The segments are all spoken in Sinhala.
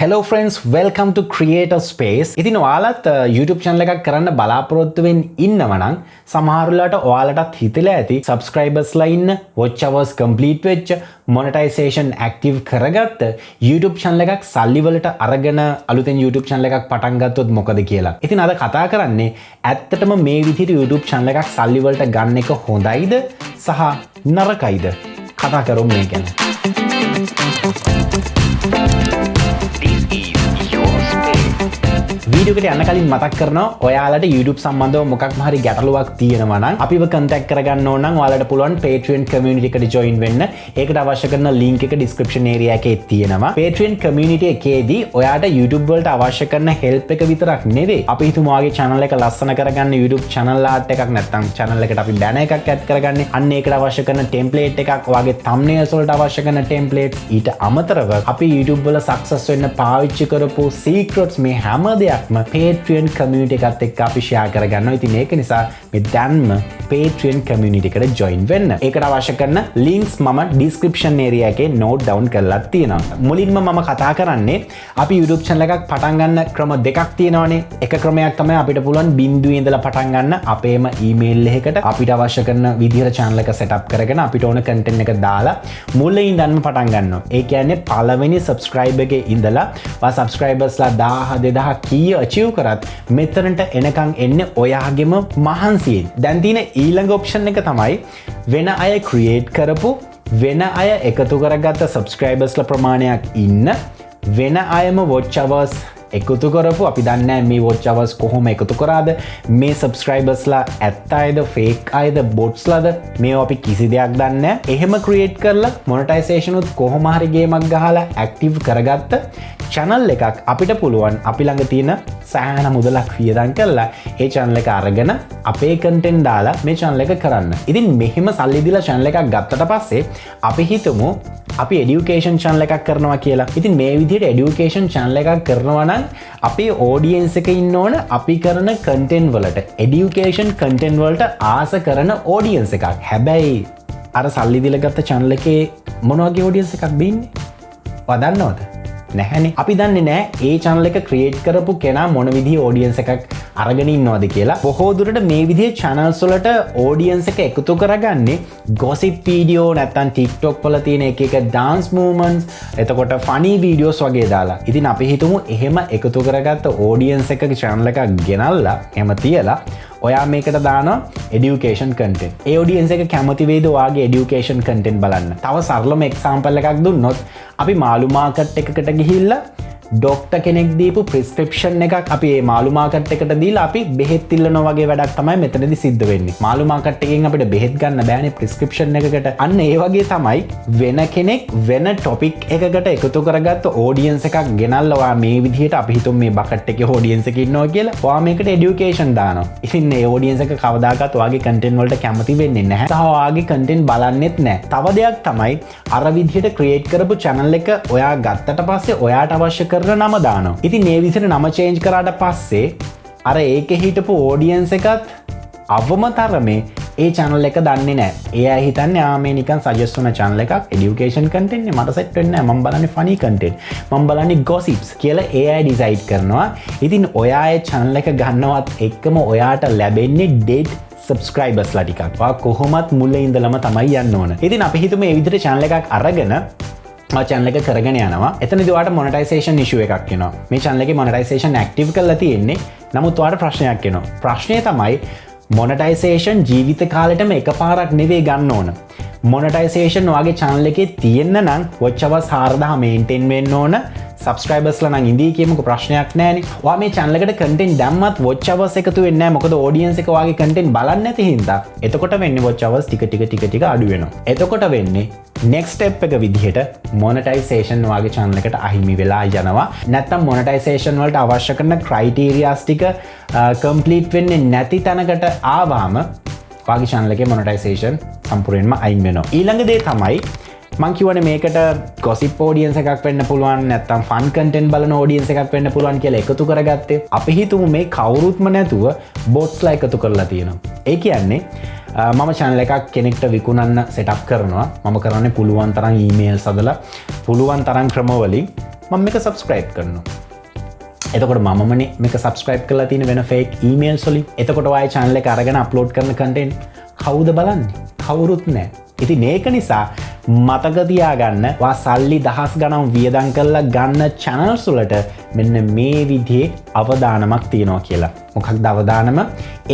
Hello friends, welcome to Creator Space. ඉතින් ඔයාලත් YouTube channel එකක් කරන්න බලාපොරොත්තු වෙමින් ඉන්නවා නම් සමහරවිට ඔයාලටත් හිතලා ඇති subscribers ලා ඉන්න, watch hours complete වෙච්ච, monetization active කරගත්ත YouTube channel එකක් සල්ලි වලට අරගෙන අලුතෙන් YouTube channel එකක් පටන් ගත්තොත් මොකද කියලා. ඉතින් අද කතා කරන්නේ ඇත්තටම මේ විදිහට YouTube channel එකක් සල්ලි වලට ගන්න එක හොඳයිද සහ නරකයිද? කතා කරමු මේ ගැන. වීඩියෝ එකට යන්න කලින් මතක් කරනවා ඔයාලට YouTube සම්බන්ධව මොකක් හරි ගැටලුවක් තියෙනවා නම් අපිව contact කරගන්න ඕන නම් ඔයාලට පුළුවන් Patreon community එකට join වෙන්න. ඒකට අවශ්‍ය කරන link එක description area එකේ තියෙනවා. Patreon community එකේදී ඔයාට YouTube වලට අවශ්‍ය කරන help එක විතරක් නෙවෙයි. අපි හිතමු ඔයාගේ channel එක ලස්සන කරගන්න YouTube channel art එකක් නැත්නම් channel එකට අපි banner එකක් add කරගන්න. අන්න ඒකට අවශ්‍ය කරන template එකක්, ඔයාගේ thumbnails වලට අවශ්‍ය කරන templates ඊට අමතරව අපි YouTube වල success වෙන්න පාවිච්චි කරපු secrets මේ හැම දෙයක්ම Patreon community එකත් එක්ක අපි share කරගන්නවා. ඉතින් ඒක නිසා මේ දැන්ම Patreon community එකට join වෙන්න. ඒකට අවශ්‍ය කරන links මම description area එකේ note down කරලා තියෙනවා. මුලින්ම මම කතා කරන්නේ අපි YouTube channel එකක් පටන් ගන්න ක්‍රම දෙකක් තියෙනවානේ. එක ක්‍රමයක් තමයි අපිට පුළුවන් බිඳුවේ ඉඳලා පටන් ගන්න අපේම email එකකට අපිට අවශ්‍ය කරන විදිහට channel එක set up කරගෙන අපිට ඕන content එක දාලා මුලින් ඉඳන්ම පටන් ගන්නවා. ඒ කියන්නේ පළවෙනි subscribe එකේ ඉඳලා subscribers ලා 1000 2000 කීය achieve කරත් මෙතනට එනකන් එන්නේ ඔයාගේම මහන්සියෙන්. දැන් තියෙන ඊළඟ option එක තමයි වෙන අය create කරපු වෙන අය එකතු කරගත්ත subscribers ලා ප්‍රමාණයක් ඉන්න වෙන අයම watch hours එකතු කරපු අපි දන්නේ මේ watch hours කොහොම එකතු කරාද, මේ subscribers ලා ඇත්ත අයද fake අයද bots ලාද මේව අපි කිසි දෙයක් දන්නේ නැහැ. එහෙම create කරලා monetization උත් කොහොම හරි ගේමක් ගහලා active කරගත්ත channel එකක් අපිට පුළුවන් අපි ළඟ තියෙන සෑහෙන මුදලක් වියදම් කරලා ඒ channel එක අරගෙන අපේ content දාලා මේ channel එක කරන්න. ඉතින් මෙහෙම සල්ලි දීලා channel එකක් ගත්තට පස්සේ අපි හිතමු අපි education channel එකක් කරනවා කියලා. ඉතින් මේ විදිහට education channel එකක් කරනවා නම් අපේ audience එක ඉන්න ඕන අපි කරන content වලට. education content වලට ආස කරන audience එකක්. හැබැයි අර සල්ලි දීලා ගත්ත channel එකේ මොන වගේ audience එකක් බින්නේ? ඔයා දන්නවද? නැහැනේ. අපි දන්නේ නැහැ ඒ channel එක create කරපු කෙනා මොන විදිහේ audience එකක් අරගෙන ඉන්නවද කියලා. බොහෝ දුරට මේ විදිහේ channels වලට audience එක එකතු කරගන්නේ gossip video නැත්නම් TikTok වල තියෙන එක එක dance movements, එතකොට funny videos වගේ දාලා. ඉතින් අපි හිතමු එහෙම එකතු කරගත්ත audience එකක channel එකක් ගෙනල්ලා එහෙම තියලා ඔයා මේකට දානවා education content. ඒ audience එක කැමති වේද ඔයාගේ education content බලන්න? තව සරලම example එකක් දුන්නොත් අපි මාළු මාකට් එකකට ගිහිල්ලා ඩොක්ටර් කෙනෙක් දීපු ප්‍රිස්ක්‍රිප්ෂන් එකක් අපි මේ මාළු මාකට් එකට දීලා අපි බෙහෙත් ඉල්ලනවා වගේ වැඩක් තමයි මෙතනදී සිද්ධ වෙන්නේ. මාළු මාකට් එකෙන් අපිට බෙහෙත් ගන්න බෑනේ ප්‍රිස්ක්‍රිප්ෂන් එකකට. අන්න ඒ වගේ තමයි වෙන කෙනෙක් වෙන ටොපික් එකකට එකතු කරගත්ත ඔඩියන්ස් එකක් ගෙනල්ලා ඔයා මේ විදිහට අපි හිතමු මේ බකට් එකේ ඔඩියන්ස් එක ඉන්නවා කියලා. ඔයා මේකට এডুকেෂන් දානවා. ඉතින් මේ ඔඩියන්ස් එක කවදාකවත් ඔයාගේ කන්ටෙන්ට් වලට කැමති වෙන්නේ නැහැ. සහ ඔයාගේ කන්ටෙන්ට් බලන්නෙත් නැහැ. තව දෙයක් තමයි අර විදිහට ක්‍රියේට් කරපු channel එක ඔයා ගත්තට පස්සේ ඔයාට අවශ්‍ය කරන නම දානවා. ඉතින් මේ විදිහට නම change කරාට පස්සේ අර ඒකේ හිටපු audience එකත් අවම තරමේ ඒ channel එක දන්නේ නැහැ. එයා හිතන්නේ මේ නිකන් suggest වුණ channel එකක් education content නේ මට set වෙන්නේ නැහැ. මම බලන්නේ funny content. මම බලන්නේ gossips කියලා AI decide කරනවා. ඉතින් ඔයා ඒ channel එක ගන්නවත් එක්කම ඔයාට ලැබෙන්නේ dead subscribers ලා ටිකක්. ඔයා කොහොමත් මුලින් ඉඳලම තමයි යන්න ඕන. ඉතින් අපි හිතමු මේ විදිහට channel එකක් අරගෙන channel එක කරගෙන යනවා. එතනදී ඔයාට monetization issue එකක් එනවා. මේ channel එකේ monetization active කරලා තියෙන්නේ. නමුත් ඔයාට ප්‍රශ්නයක් එනවා. ප්‍රශ්නය තමයි monetization ජීවිත කාලෙටම එකපාරක් නෙවෙයි ගන්න ඕන. monetization ඔයාගේ channel එකේ තියෙන්න නම් watch hours 4000 maintain වෙන්න ඕන. subscribers ලා නම් ඉඳී කියමුකෝ ප්‍රශ්නයක් නැහැනේ. ඔයා මේ channel එකට content දැම්මත් watch hours එකතු වෙන්නේ නැහැ. මොකද audience එක ඔයාගේ content බලන්නේ නැති හින්දා. එතකොට වෙන්නේ watch hours ටික අඩු වෙනවා. එතකොට වෙන්නේ next step එක විදිහට monetization ඔයාගේ channel එකට අහිමි වෙලා යනවා. නැත්නම් monetization වලට අවශ්‍ය කරන criteria ටික complete වෙන්නේ නැති තැනකට ආවම ඔයාගේ channel එකේ monetization සම්පූර්ණයෙන්ම අයින් වෙනවා. ඊළඟ දේ තමයි මං කියවනේ මේකට gossip audience එකක් වෙන්න පුළුවන් නැත්නම් fun content බලන audience එකක් වෙන්න පුළුවන් කියලා එකතු කරගත්තේ. අපි හිතමු මේ කවුරුත්ම නැතුව bots ලා එකතු කරලා තියෙනවා. ඒ කියන්නේ මම channel එකක් කෙනෙක්ට විකුණන්න set up කරනවා. මම කරන්නේ පුළුවන් තරම් emails හදලා පුළුවන් තරම් ක්‍රම වලින් මම මේක subscribe කරනවා. එතකොට මමනේ මේක subscribe කරලා තියෙන වෙන fake emails වලින්. එතකොට ඔයයි channel එක අරගෙන upload කරන content කවුද බලන්නේ? කවුරුත් නැහැ. ඉතින් මේක නිසා මතක තියාගන්න වා සල්ලි දහස් ගණන් වියදම් කරලා ගන්න channels වලට මෙන්න මේ විදිහේ අවදානමක් තියෙනවා කියලා. මොකක්ද අවදානම?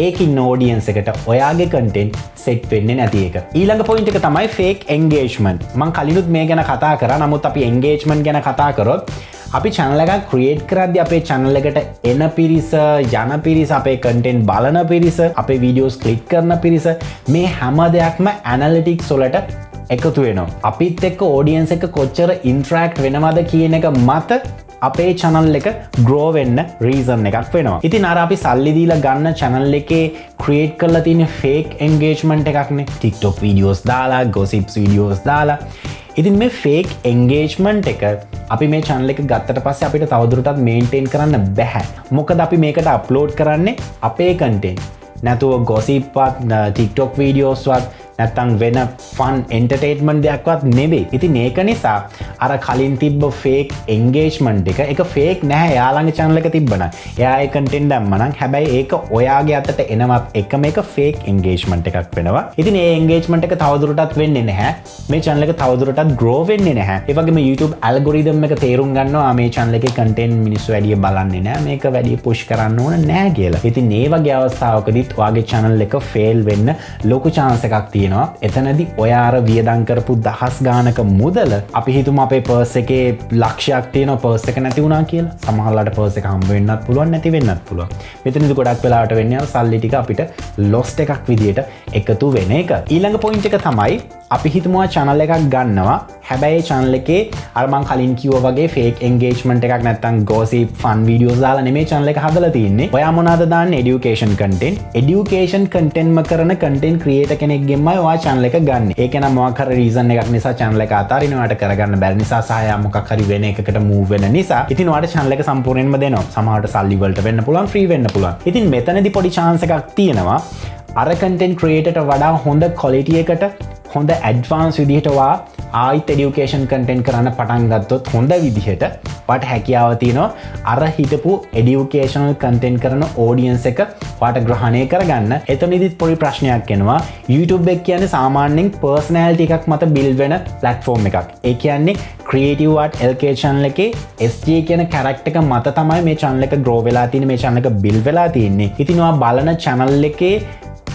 ඒකින් audience එකට ඔයාගේ content set වෙන්නේ නැති එක. ඊළඟ point එක තමයි fake engagement. මම කලිනුත් මේ ගැන කතා කරා. නමුත් අපි engagement ගැන කතා කරොත් අපි channel එකක් create කරද්දී අපේ channel එකට එන පිරිස, යන පිරිස, අපේ content බලන පිරිස, අපේ videos click කරන පිරිස මේ හැම දෙයක්ම analytics වලට එකතු වෙනවා. අපිත් එක්ක audience එක කොච්චර interact වෙනවද කියන එක මත අපේ channel එක grow වෙන්න reason එකක් වෙනවා. ඉතින් අර අපි සල්ලි දීලා ගන්න channel එකේ create කරලා තියෙන fake engagement එකක්නේ. TikTok videos දාලා, gossips videos දාලා. ඉතින් මේ fake engagement එක අපි මේ channel එක ගත්තට පස්සේ අපිට තවදුරටත් maintain කරන්න බැහැ. මොකද අපි මේකට upload කරන්නේ අපේ content. නැතුව gossip වත් TikTok videos වත් නැත්තම් වෙන fun entertainment දෙයක්වත් නෙවෙයි. ඉතින් ඒක නිසා අර කලින් තිබ්බ fake engagement එක fake නැහැ. යාළඟ channel එක තිබ්බනම් එයාගේ content දැම්මනම් හැබැයි ඒක ඔයාගේ අතට එනවත් එක මේක fake engagement එකක් වෙනවා. ඉතින් මේ engagement එක තවදුරටත් වෙන්නේ නැහැ. මේ channel එක තවදුරටත් grow වෙන්නේ නැහැ. ඒ වගේම YouTube algorithm එක තේරුම් ගන්නවා මේ channel එකේ content මිනිස්සු වැඩි බලන්නේ නැහැ. මේක වැඩි push කරන්න ඕන නැහැ කියලා. ඉතින් මේ වගේ අවස්ථාවකදීත් ඔයාගේ channel එක fail වෙන්න ලොකු chance එකක් තියෙනවා. එතනදී ඔයා අර වියදම් කරපු දහස් ගානක මුදල අපි හිතමු අපේ පර්ස් එකේ ලක්ෂයක් තියෙනවා පර්ස් එක නැති වුණා කියලා. සමහරවිට පර්ස් එක හම්බ වෙන්නත් පුළුවන් නැති වෙන්නත් පුළුවන්. මෙතනදී ගොඩක් වෙලාවට වෙන්නේ අර සල්ලි ටික අපිට lost එකක් විදියට එකතු වෙන එක. ඊළඟ point එක තමයි අපි හිතමු channel එකක් ගන්නවා. හැබැයි channel එකේ අර මම කලින් කිව්වා වගේ fake engagement එකක් නැත්තම් gossip fun videos දාලා නෙමෙයි channel එක හදලා තියෙන්නේ. ඔයා මොනවද දාන්නේ? education content. education content ම කරන content creator කෙනෙක්ගෙන්මයි ඔයා channel එක ගන්න. ඒක නම් මොකක් හරි reason එකක් නිසා channel එක අතාරිනවට කරගන්න බැරි නිසා සහ යා මොකක් හරි වෙන එකකට move වෙන නිසා ඉතින් ඔයාට channel එක සම්පූර්ණයෙන්ම දෙනවා. සමහරවිට සල්ලි වලට වෙන්න පුළුවන්, free වෙන්න පුළුවන්. ඉතින් මෙතනදී පොඩි chance එකක් තියෙනවා. අර content creatorට වඩා හොඳ quality එකට හොඳ advance විදිහට ආයිත් education content කරන්න පටන් ගත්තොත් හොඳ විදිහට වාට හැකියාව තියෙනවා අර හිටපු educational content කරන audience එක වාට ග්‍රහණය කරගන්න. එතනදිත් පොඩි ප්‍රශ්නයක් එනවා. YouTube එක කියන්නේ සාමාන්‍යයෙන් personality එකක් මත build වෙන platform එකක්. ඒ කියන්නේ creative art LK channel එකේ SG කියන character එක මත තමයි මේ channel එක grow වෙලා තියෙන්නේ, මේ channel එක build වෙලා තියෙන්නේ. ඉතින් ඔයා බලන channel එකේ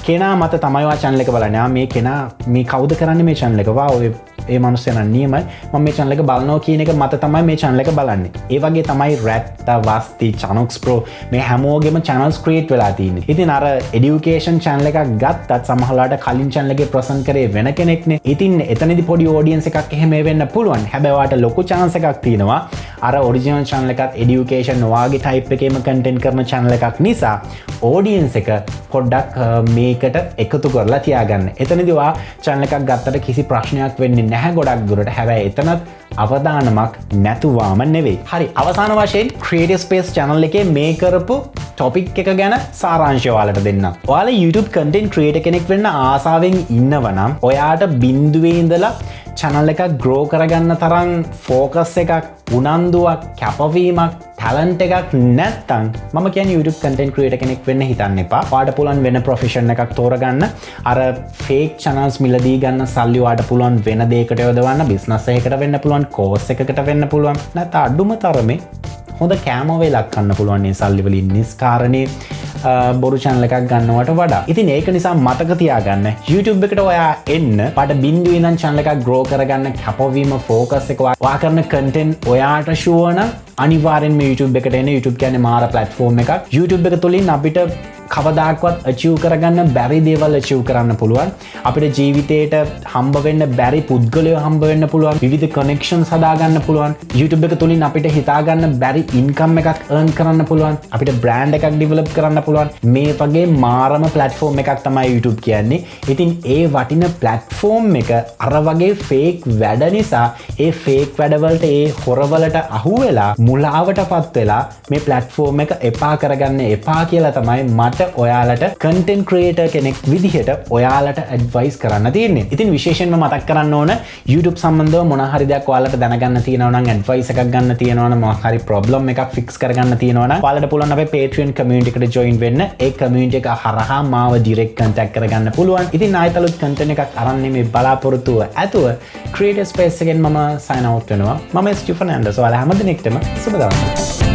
කෙනා මත තමයි ඔයා channel එක බලන්නේ. මේ කෙනා මේ කවුද කරන්නේ මේ channel එක? ඔය ඒ මනුස්සයා නම් නියමයි. මම මේ channel එක බලනවා කියන එක මත තමයි මේ channel එක බලන්නේ. ඒ වගේ තමයි Ratta, Vasti, Chanox Pro මේ හැමෝගෙම channels create වෙලා තියෙන්නේ. ඉතින් අර education channel එකක් ගත්තත් සමහරවිට කලින් channel එකේ present කරේ වෙන කෙනෙක්නේ. ඉතින් එතනදී පොඩි audience එකක් එහෙම වෙන්න පුළුවන්. හැබැයි ඔයාට ලොකු chance එකක් තියෙනවා. අර original channel එකත් education ඔයාගේ type එකේම content කරන channel එකක් නිසා audience එක පොඩ්ඩක් මේකට එකතු කරලා තියාගන්න. එතනදී ඔයා channel එකක් ගත්තට කිසි ප්‍රශ්නයක් වෙන්නේ නැහැ ගොඩක් දුරට. හැබැයි එතනත් අවදානමක් නැතුවාම නෙවෙයි. හරි, අවසාන වශයෙන් Creative Space channel එකේ මේ කරපු topic එක ගැන සාරාංශය ඔයාලට දෙන්නම්. ඔයාලා YouTube content creator කෙනෙක් වෙන්න ආසාවෙන් ඉන්නවනම් ඔයාට බිඳුවේ ඉඳලා channel එකක් grow කරගන්න තරම් focus එකක්, උනන්දුවක්, කැපවීමක්, talent එකක් නැත්තම් මම කියන්නේ YouTube content creator කෙනෙක් වෙන්න හිතන්න එපා. ඔයාට පුළුවන් වෙන profession එකක් තෝරගන්න. අර fake channels මිලදී ගන්න සල්ලි ඔයාට පුළුවන් වෙන දෙයකට යොදවන්න, business එකකට වෙන්න පුළුවන්, course එකකට වෙන්න පුළුවන්. නැත්නම් අඩුම තරමේ හොඳ කෑම වේලක් ගන්න පුළුවන් මේ සල්ලි වලින් නිස්කාරණේ බොරු channel එකක් ගන්නවට වඩා. ඉතින් ඒක නිසා මතක තියාගන්න YouTube එකට ඔයා එන්න පාට බිඳුවේ ඉඳන් channel එකක් grow කරගන්න කැපවීම focus එක ඔයා කරන content ඔයාට sure නම් අනිවාර්යෙන්ම YouTube එකට එන්න. YouTube කියන්නේ මාර platform එකක්. YouTube එක තුලින් අපිට කවදාක්වත් achieve කරගන්න බැරි දේවල් achieve කරන්න පුළුවන්. අපිට ජීවිතේට හම්බ වෙන්න බැරි පුද්ගලයෝ හම්බ වෙන්න පුළුවන්. විවිධ connections හදාගන්න පුළුවන්. YouTube එක තුලින් අපිට හිතාගන්න බැරි income එකක් earn කරන්න පුළුවන්. අපිට brand එකක් develop කරන්න පුළුවන්. මේ වගේ මාරම platform එකක් තමයි YouTube කියන්නේ. ඉතින් ඒ වටින platform එක අර වගේ fake වැඩ නිසා ඒ fake වැඩවලට ඒ හොරවලට අහු වෙලා මුලාවටපත් වෙලා මේ platform එක එපා කරගන්න එපා කියලා තමයි මට මට ඔයාලට content creator කෙනෙක් විදිහට ඔයාලට advice කරන්න තියෙන්නේ. ඉතින් විශේෂයෙන්ම මතක් කරන්න ඕන YouTube සම්බන්ධව මොන හරි දෙයක් ඔයාලට දැනගන්න තියෙනවා නම් advice එකක් ගන්න තියෙනවා නම් මොකක් හරි problem එකක් fix කරගන්න තියෙනවා නම් ඔයාලට පුළුවන් අපේ Patreon community එකට join වෙන්න. ඒ community එක හරහා මාව direct contact කරගන්න පුළුවන්. ඉතින් ආයෙත් අලුත් content එකක් අරන් මේ බලාපොරොත්තුව ඇතුව creator space එකෙන් මම sign out වෙනවා. මම ස්ටීෆන් ඇන්ඩර්ස්. ඔයාලා හැමදෙනෙක්ටම සුබ දවසක්.